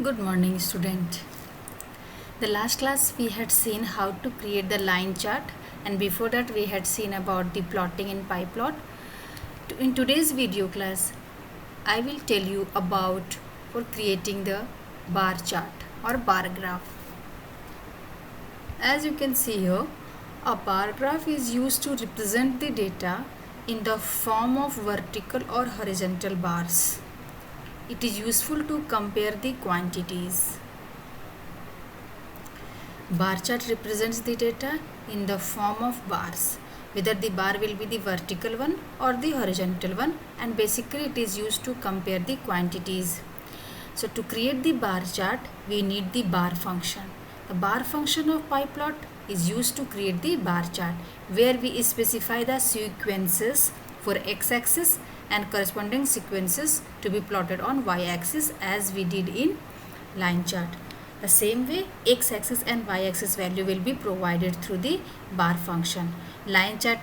Good morning, student. The last class we had seen how to create the line chart, and before that we had seen about the plotting in PyPlot. In today's video class, I will tell you about for creating the bar chart or bar graph. As you can see here, a bar graph is used to represent the data in the form of vertical or horizontal bars. It is useful to compare the quantities. Bar chart represents the data in the form of bars, whether the bar will be the vertical one or the horizontal one, and basically it is used to compare the quantities. So to create the bar chart, we need the bar function. The bar function of PyPlot is used to create the bar chart, where we specify the sequences for x-axis and corresponding sequences to be plotted on y-axis as we did in line chart. The same way, x-axis and y-axis value will be provided through the bar function. Line chart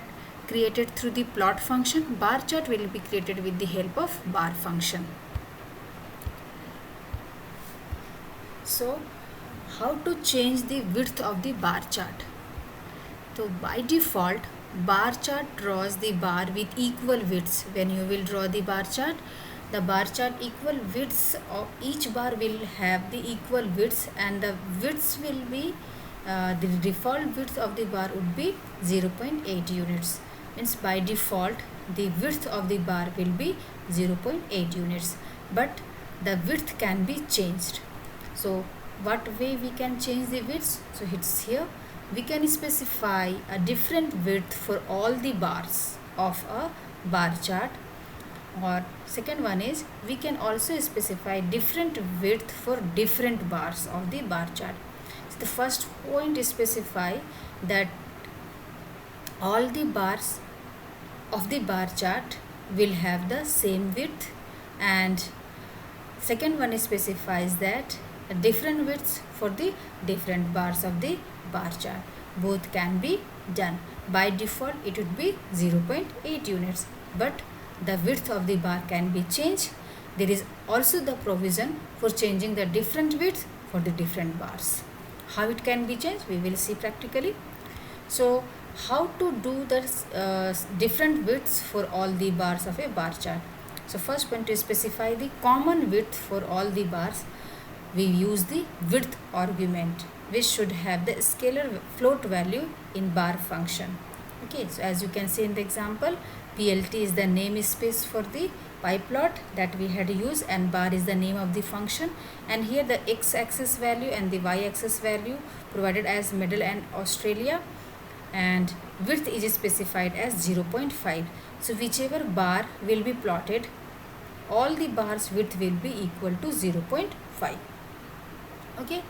created through the plot function, bar chart will be created with the help of bar function. So, how to change the width of the bar chart? So, by default, bar chart draws the bar with equal widths. When you will draw the bar chart equal widths of each bar will have the equal widths, and the widths will be the default width of the bar would be 0.8 units. Means by default the width of the bar will be 0.8 units, but the width can be changed. So what way we can change the widths? So it's here. We can specify a different width for all the bars of a bar chart, or second one is we can also specify different width for different bars of the bar chart. So the first point is specify that all the bars of the bar chart will have the same width, and second one specifies that different widths for the different bars of the bar chart. Both can be done. By default it would be 0.8 units, but the width of the bar can be changed. There is also the provision for changing the different width for the different bars. How it can be changed, we will see practically. So how to do the different widths for all the bars of a bar chart? So first one, to specify the common width for all the bars, we use the width argument, which should have the scalar float value in bar function. Okay, so as you can see in the example, PLT is the namespace for the PyPlot that we had used, and bar is the name of the function, and here the x-axis value and the y-axis value provided as Medal and Australia, and width is specified as 0.5. So whichever bar will be plotted, all the bars width will be equal to 0.5. Okay,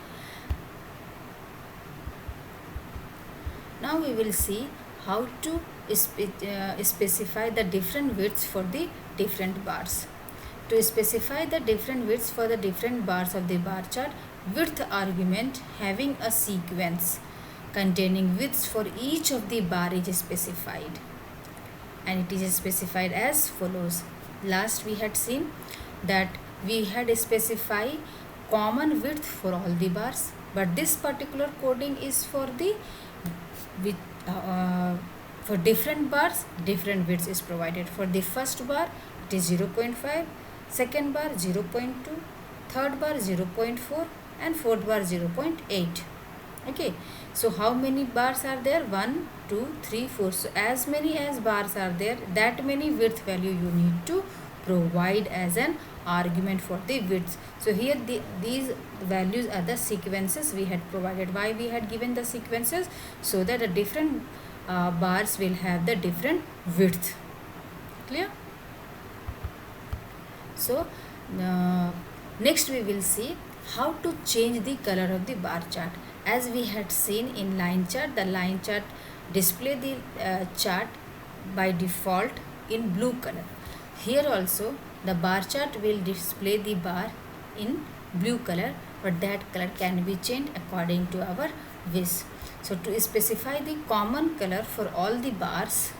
now we will see how to specify the different widths for the different bars. To specify the different widths for the different bars of the bar chart, width argument having a sequence containing widths for each of the bar is specified, and it is specified as follows. Last we had seen that we had specified common width for all the bars, but this particular coding is for the for different bars different widths is provided. For the first bar it is 0.5, second bar 0.2, third bar 0.4, and fourth bar 0.8. Okay, so how many bars are there? 1, 2, 3, 4. So as many as bars are there, that many width value you need to provide as an argument for the widths. So here these values are the sequences we had provided. Why we had given the sequences? So that the different bars will have the different width. Clear? So next we will see how to change the color of the bar chart. As we had seen in line chart, the line chart display the chart by default in blue color. Here also the bar chart will display the bar in blue color, but that color can be changed according to our wish. So to specify the common color for all the bars,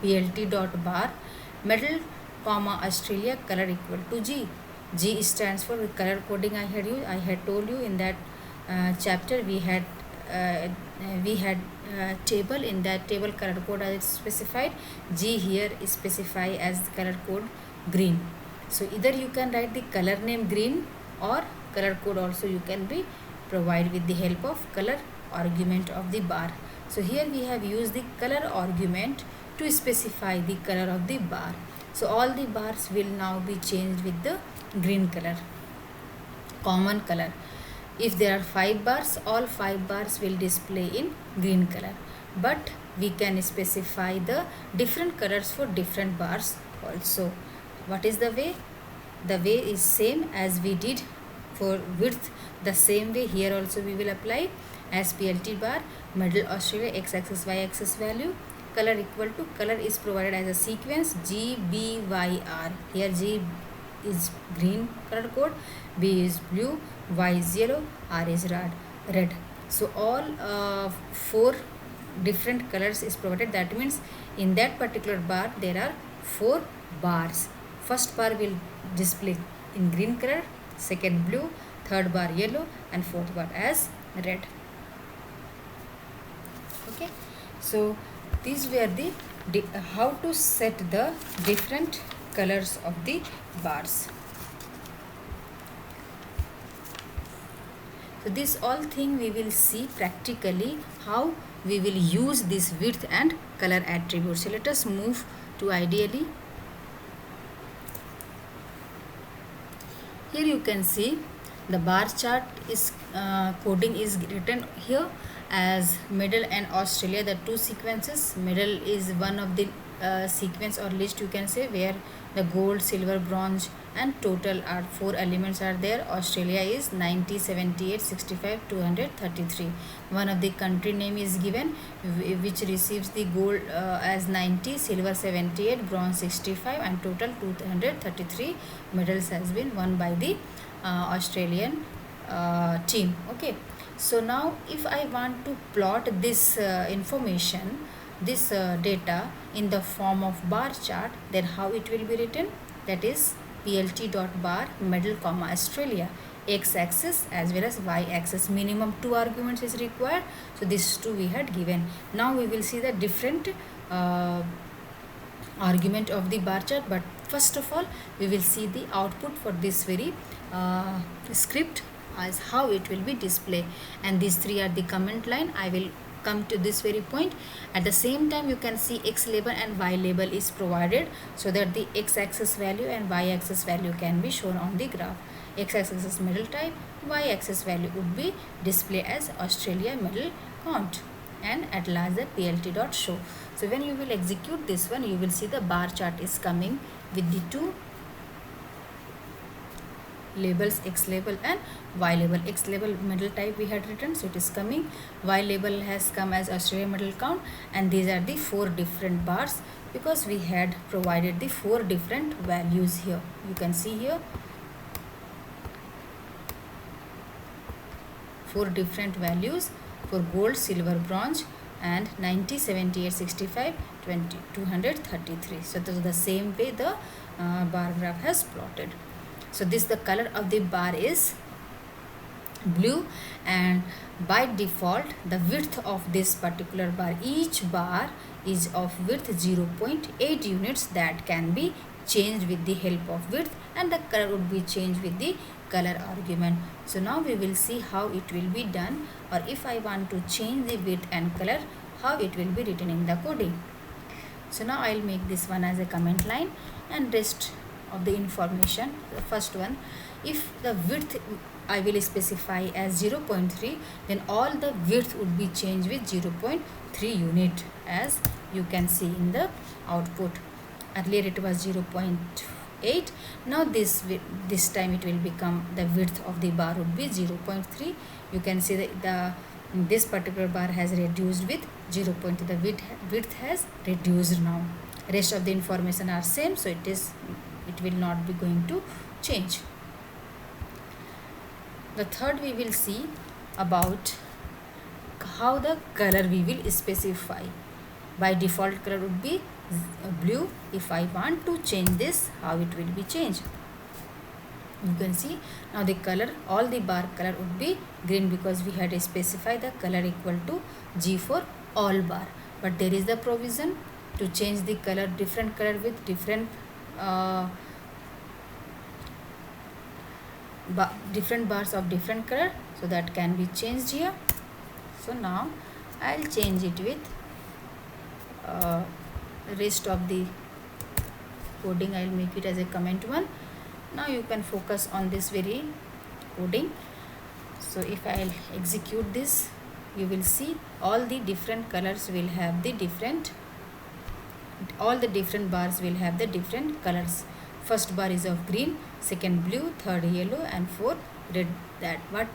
PLT dot bar Medal, Australia color equal to G. G stands for the color coding. I had told you in that chapter uh, we had table. In that table color code as specified. G here is specified as the color code green. So either you can write the color name green or color code also you can be provide with the help of color argument of the bar. So here we have used the color argument to specify the color of the bar. So all the bars will now be changed with the green color, common color. If there are 5 bars, all 5 bars will display in green color. But we can specify the different colors for different bars also. What is the way? The way is same as we did for width. The same way here also we will apply as PLT bar, middle Australia, x-axis, y-axis value. Color equal to, color is provided as a sequence GBYR. Here G is green color code, B is blue, Y is yellow, R is red. So all 4 different colors is provided. That means in that particular bar there are 4 bars. First bar will display in green color, second blue, third bar yellow, and fourth bar as red. Okay, so these were the how to set the different colors of the bars. So this all thing we will see practically how we will use this width and color attributes. So let us move to ideally. Here you can see the bar chart is coding is written here as middle and Australia, the 2 sequences. Middle is one of the sequence or list you can say, where the gold, silver, bronze and total are 4 elements are there. Australia is 90, 78, 65, 233. One of the country name is given which receives the gold as 90, silver 78, bronze 65 and total 233 medals has been won by the Australian team. Okay, so now if I want to plot this information, this data in the form of bar chart, then how it will be written? That is PLT dot bar medal comma Australia, x-axis as well as y-axis. Minimum 2 arguments is required, so these 2 we had given. Now we will see the different argument of the bar chart, but first of all we will see the output for this very script as how it will be displayed. And these 3 are the comment line. I will come to this very point. At the same time you can see x label and y label is provided so that the x-axis value and y-axis value can be shown on the graph. X-axis is medal type, y-axis value would be display as Australia medal count, and at last the PLT dot show. So when you will execute this one, you will see the bar chart is coming with the 2 labels, x label and y label. X label medal type we had written, so it is coming. Y label has come as Australia medal count, and these are the 4 different bars because we had provided the 4 different values here. You can see here 4 different values for gold, silver, bronze and 90, 78, 65, 20, 233. So this is the same way the bar graph has plotted. So this the color of the bar is blue, and by default the width of this particular bar, each bar is of width 0.8 units that can be changed with the help of width, and the color would be changed with the color argument. So now we will see how it will be done, or if I want to change the width and color, how it will be written in the coding. So now I will make this one as a comment line and rest of the information. The first one, if the width I will specify as 0.3, then all the width would be changed with 0.3 unit, as you can see in the output. Earlier it was 0.8. Now this time it will become the width of the bar would be 0.3. You can see that this particular bar has reduced with 0.3. The width has reduced now. Rest of the information are same, so it will not be going to change. The third we will see about how the color we will specify. By default color would be blue. If I want to change this, how it will be changed. You can see now the color, all the bar color would be green because we had specified the color equal to G for all bar. But there is the provision to change the color, different color with different different bars of different color, so that can be changed here. So now I'll change it with rest of the coding. I'll make it as a comment one. Now you can focus on this very coding. So if I'll execute this, you will see all the different colors will have the different, all the different bars will have the different colors. First bar is of green, second blue, third yellow, and fourth red. That what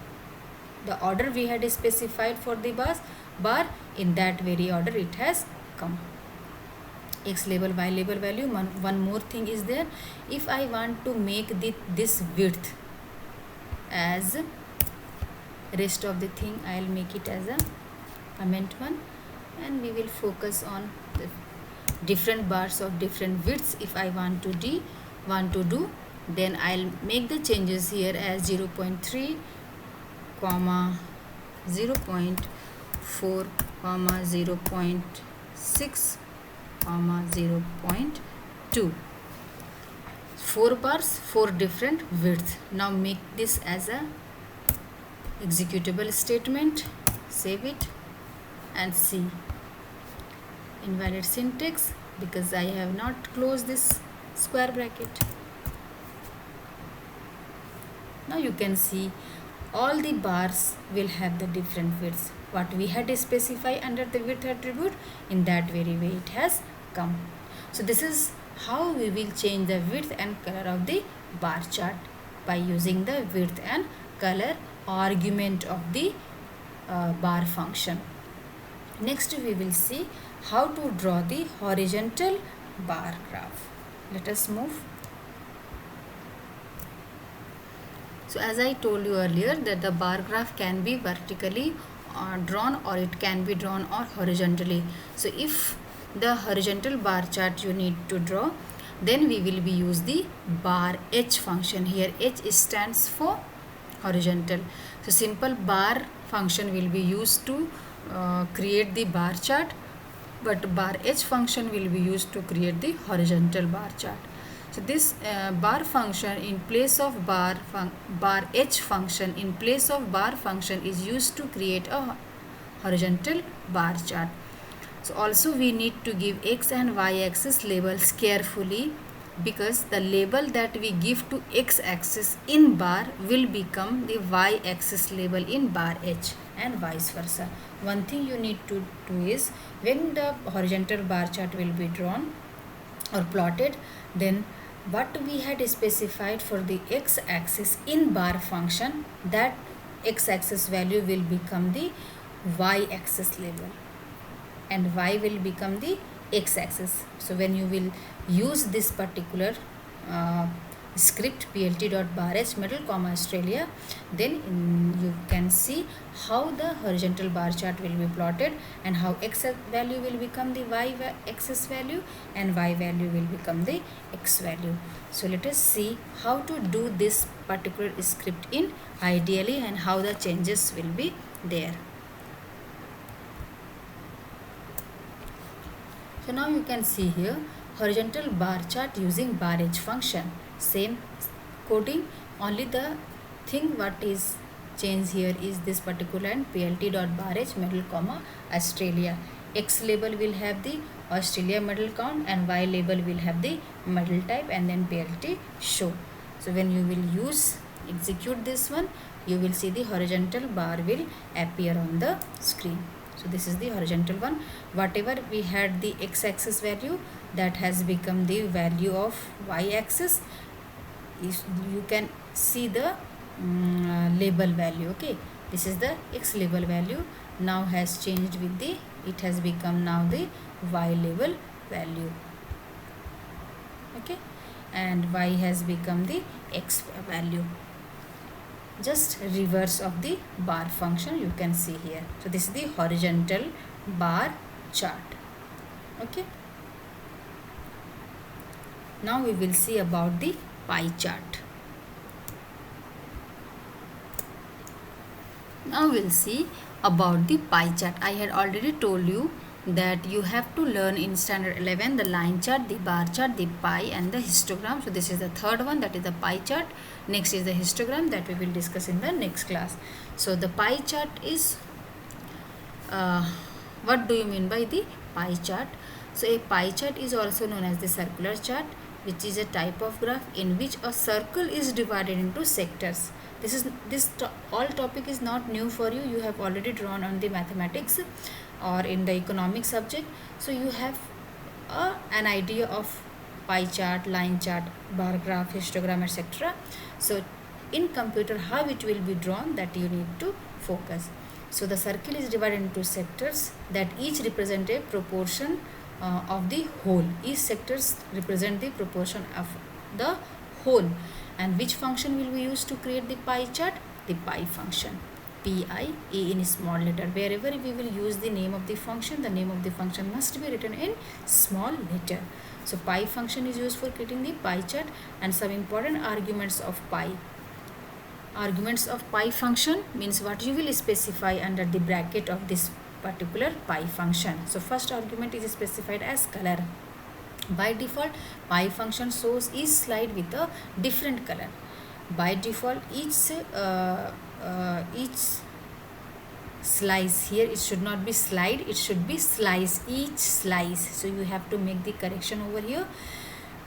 the order we had specified for the bar, in that very order it has come. X label, Y label value. One more thing is there. If I want to make this width as rest of the thing, I'll make it as a comment one, and we will focus on the different bars of different widths. If I want to do, then I'll make the changes here as 0.3, 0.4, 0.6, 0.2. 4 bars, 4 different widths. Now make this as a executable statement, save it and see. Invalid syntax because I have not closed this square bracket. Now you can see all the bars will have the different widths. What we had to specify under the width attribute, in that very way it has come. So this is how we will change the width and color of the bar chart, by using the width and color argument of the bar function. Next we will see how to draw the horizontal bar graph. Let us move. So as I told you earlier that the bar graph can be vertically drawn, or it can be drawn or horizontally. So if the horizontal bar chart you need to draw, then we will be use the bar H function. Here H stands for horizontal. So simple bar function will be used to create the bar chart, but bar H function will be used to create the horizontal bar chart. So this bar function in place of bar H function in place of bar function is used to create a horizontal bar chart. So also we need to give X and Y axis labels carefully, because the label that we give to X axis in bar will become the Y axis label in bar H, and vice versa. One thing you need to do is, when the horizontal bar chart will be drawn or plotted, then what we had specified for the X axis in bar function, that X axis value will become the Y axis label, and Y will become the X axis. So when you will use this particular script plt.barh middle comma Australia, then you can see how the horizontal bar chart will be plotted, and how X value will become the Y axis value and Y value will become the X value. So let us see how to do this particular script in Ideally and how the changes will be there. So now you can see here horizontal bar chart using bar H function. Same coding, only the thing what is changed here is this particular and plt.barh middle comma Australia. X label will have the Australia middle count and Y label will have the middle type, and then plt show. So when you will execute this one, you will see the horizontal bar will appear on the screen. So this is the horizontal one. Whatever we had the X axis value, that has become the value of Y axis. You can see the label value. Okay, this is the X label value, now has changed with the, it has become now the Y label value. Okay, and Y has become the X value. Just reverse of the bar function you can see here. So this is the horizontal bar chart. Okay, now we will see about the pie chart. Now we'll see about the pie chart. I had already told you that you have to learn in standard 11 the line chart, the bar chart, the pie and the histogram. So this is the third one, that is the pie chart. Next is the histogram that we will discuss in the next class. So the pie chart is, what do you mean by the pie chart? So a pie chart is also known as the circular chart, which is a type of graph in which a circle is divided into sectors. All topic is not new for you. You have already drawn on the mathematics or in the economic subject. So you have an idea of pie chart, line chart, bar graph, histogram, etc. So in computer, how it will be drawn, that you need to focus. So the circle is divided into sectors that each represent a proportion of the whole. Each sectors represent the proportion of the whole. And which function will we use to create the pie chart? The pie function. PIE in small letter. Wherever we will use the name of the function must be written in small letter. So pie function is used for creating the pie chart. And some important arguments of pie. Arguments of pie function means what you will specify under the bracket of this particular pie function. So first argument is specified as color. By default, pie function shows each slide with a different color. By default, each slice, here it should not be slide, it should be slice, each slice. So you have to make the correction over here.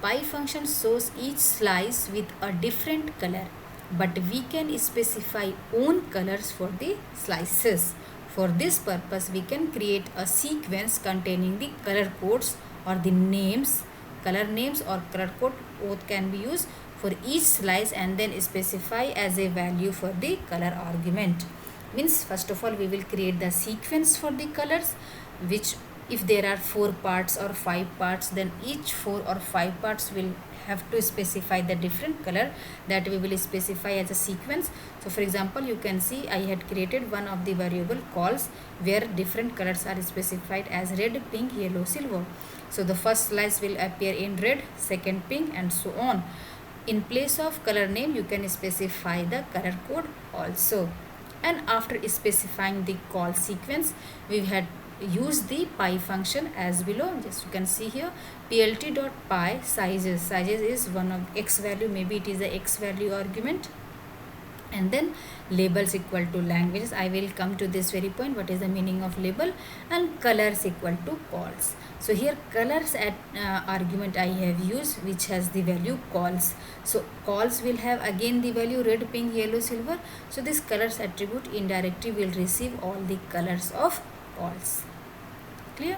Pie function shows each slice with a different color, but we can specify own colors for the slices. For this purpose, we can create a sequence containing the color codes or the names. Color names or color code both can be used for each slice and then specify as a value for the color argument. Means first of all we will create the sequence for the colors, which if there are 4 parts or 5 parts, then each 4 or 5 parts will have to specify the different color that we will specify as a sequence. So for example, you can see I had created one of the variable calls where different colors are specified as red, pink, yellow, silver. So the first slice will appear in red, second pink, and so on. In place of color name, you can specify the color code also. And after specifying the call sequence, we had used the pie function as below. Just you can see here, plt.pie sizes is one of x value, maybe it is the x value argument, and then labels equal to languages. I will come to this very point, what is the meaning of label, and colors equal to calls. So here colors at argument I have used, which has the value calls. So calls will have again the value red, pink, yellow, silver. So this colors attribute indirectly will receive all the colors of calls. Clear?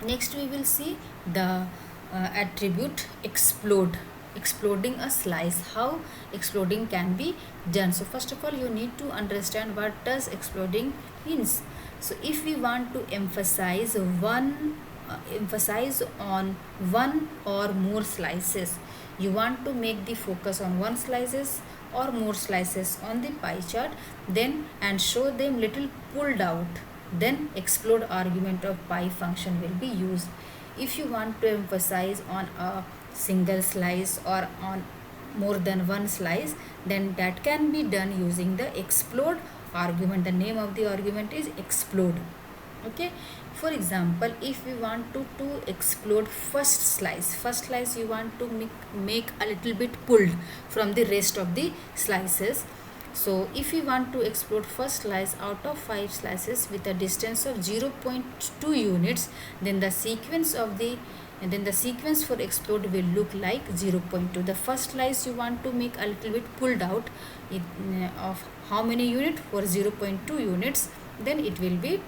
Next we will see the attribute exploding a slice, how exploding can be done. So first of all, you need to understand what does exploding means. So if we want to emphasize on one or more slices, you want to make the focus on one slices or more slices on the pie chart, then and show them little pulled out, then explode argument of pie function will be used. If you want to emphasize on a single slice or on more than one slice, then that can be done using the explode argument. The name of the argument is explode. Okay, for example, if we want to explode first slice you want to make a little bit pulled from the rest of the slices. So if we want to explode first slice out of 5 slices with a distance of 0.2 units, then the sequence for explode will look like 0.2. The first slice you want to make a little bit pulled out of how many units? For 0.2 units, then it will be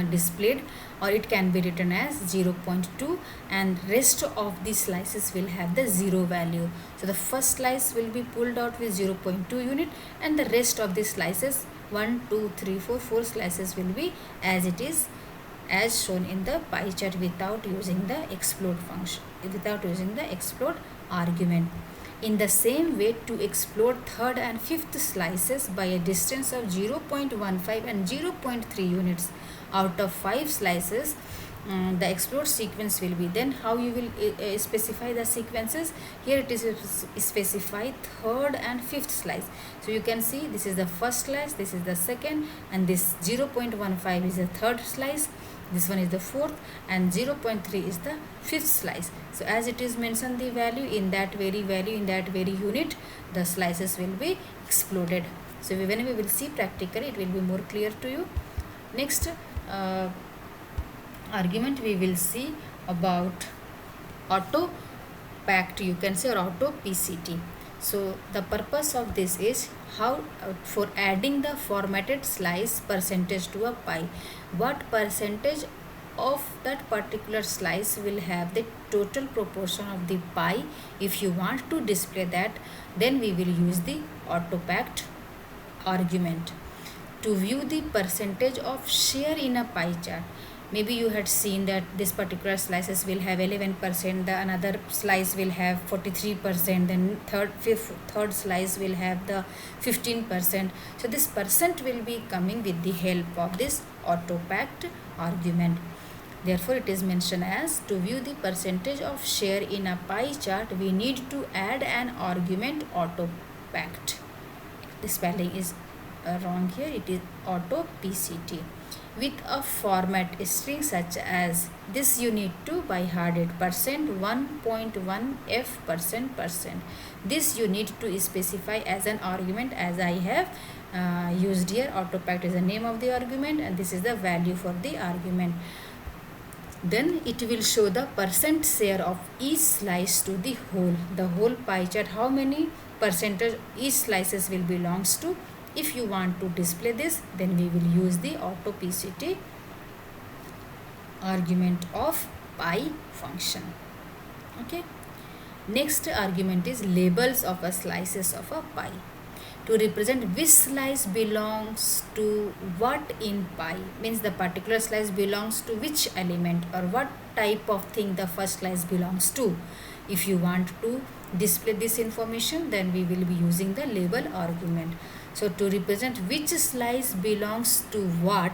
displayed, or it can be written as 0.2, and rest of the slices will have the 0 value. So the first slice will be pulled out with 0.2 unit, and the rest of the slices 1 2 3 4 slices will be as it is, as shown in the pie chart, without using the explode function, without using the explode argument. In the same way, to explode third and fifth slices by a distance of 0.15 and 0.3 units out of 5 slices, the explode sequence will be. Then how you will specify the sequences? Here it is specify third and fifth slice. So you can see this is the first slice, this is the second, and this 0.15 is the third slice, this one is the fourth, and 0.3 is the fifth slice. So as it is mentioned the value, in that very unit, the slices will be exploded. So when we will see practically, it will be more clear to you. Next argument we will see about auto packed, you can say, or auto PCT. So the purpose of this is how for adding the formatted slice percentage to a pie, what percentage of that particular slice will have the total proportion of the pie. If you want to display that, then we will use the auto packed argument. To view the percentage of share in a pie chart, maybe you had seen that this particular slices will have 11%, the another slice will have 43%, then third slice will have the 15%. So this percent will be coming with the help of this auto packed argument. Therefore it is mentioned as, to view the percentage of share in a pie chart, we need to add an argument auto packed. The spelling is wrong here, it is auto PCT. With a format string such as this, you need to by heart it %1.1 f %%. This you need to specify as an argument, as I have used here. Auto packed is the name of the argument, and this is the value for the argument. Then it will show the percent share of each slice to the whole pie chart, how many percentage each slices will belongs to. If you want to display this, then we will use the auto PCT argument of pie function. Okay. Next argument is labels of a slices of a pie. To represent which slice belongs to what in pie, means the particular slice belongs to which element or what type of thing the first slice belongs to. If you want to display this information, then we will be using the label argument. So to represent which slice belongs to what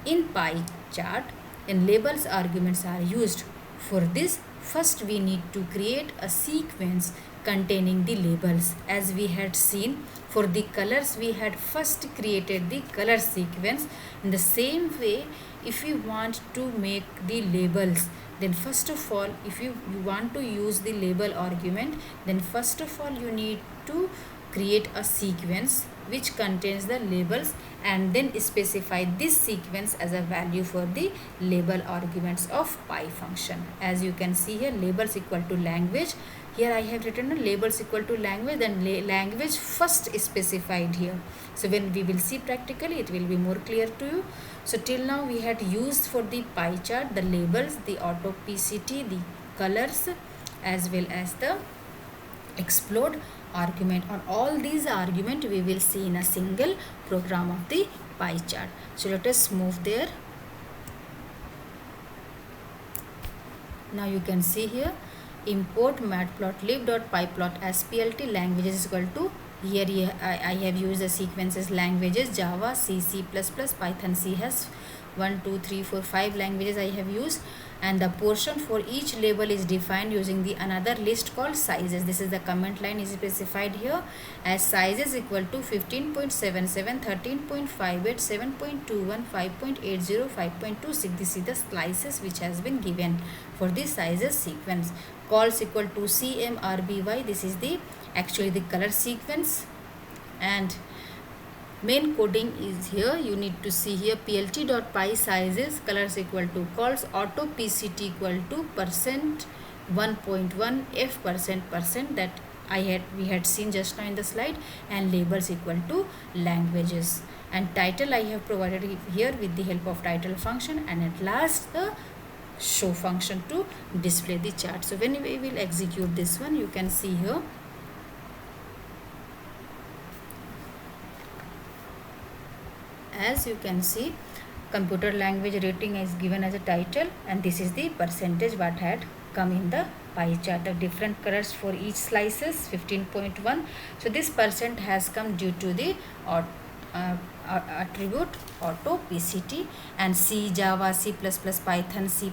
in pie chart, then labels arguments are used. For this, first we need to create a sequence containing the labels. As we had seen, for the colors we had first created the color sequence. In the same way, if you want to make the labels, then first of all, if you want to use the label argument, then first of all you need to create a sequence which contains the labels, and then specify this sequence as a value for the label arguments of pie function. As you can see here, labels equal to language. Here I have written a labels equal to language, then language first specified here. So when we will see practically, it will be more clear to you. So till now we had used for the pie chart the labels, the auto PCT, the colors, as well as the explode argument. On all these argument we will see in a single program of the pie chart. So let us move there. Now you can see here, import matplotlib.pyplot as PLT languages is equal to, here I have used the sequences languages Java, C, C++, Python. C has 1, 2, 3, 4, 5 languages I have used, and the portion for each label is defined using the another list called sizes. This is the comment line is specified here as sizes equal to 15.77, 13.58, 7.21, 5.80, 5.26. This is the slices which has been given for the sizes sequence. Calls equal to CMRBY. This is the actually the color sequence, and main coding is here. You need to see here plt.py sizes, colors equal to calls, auto PCT equal to %1.1 f %% that we had seen just now in the slide, and labels equal to languages, and title I have provided here with the help of title function, and at last the show function to display the chart. So when we will execute this one, you can see here, as you can see, computer language rating is given as a title, and this is the percentage what had come in the pie chart. The different colors for each slices 15.1. So this percent has come due to the attribute auto PCT, and C, Java, C++, Python, C++,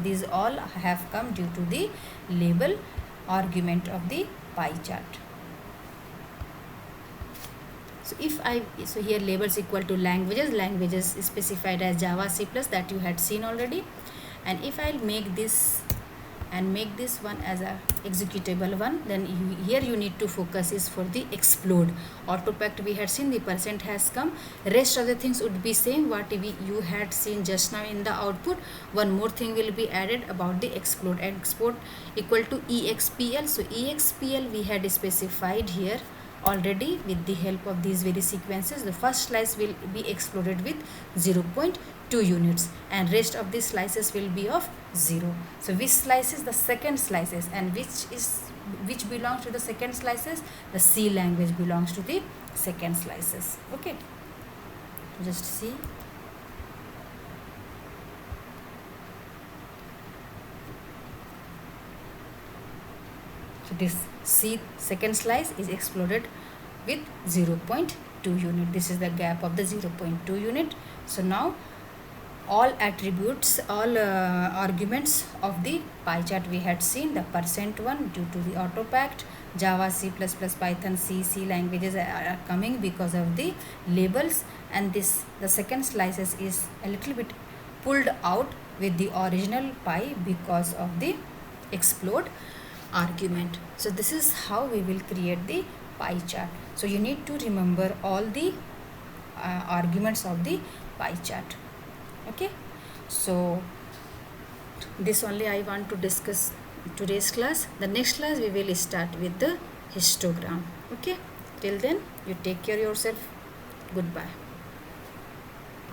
these all have come due to the label argument of the pie chart. So here labels equal to languages is specified as Java, C++, that you had seen already. And if I'll make this and make this one as a executable one, then here you need to focus is for the explode. Autopact we had seen, the percent has come, rest of the things would be same what you had seen just now in the output. One more thing will be added about the explode. Export equal to EXPL. So EXPL we had specified here already with the help of these very sequences. The first slice will be exploded with 0.2 units and rest of the slices will be of 0. So which slice is the second slices, and which belongs to the second slices? The C language belongs to the second slices. Okay, just see. So this C second slice is exploded with 0.2 unit. This is the gap of the 0.2 unit. So now all attributes, all arguments of the pie chart we had seen. The percent one due to the autopact, Java, C++, Python, C languages are coming because of the labels, and this the second slices is a little bit pulled out with the original pie because of the explode argument. So this is how we will create the pie chart. So you need to remember all the arguments of the pie chart. Okay, so this only I want to discuss today's class. The next class we will start with the histogram. Okay, till then you take care of yourself. Goodbye.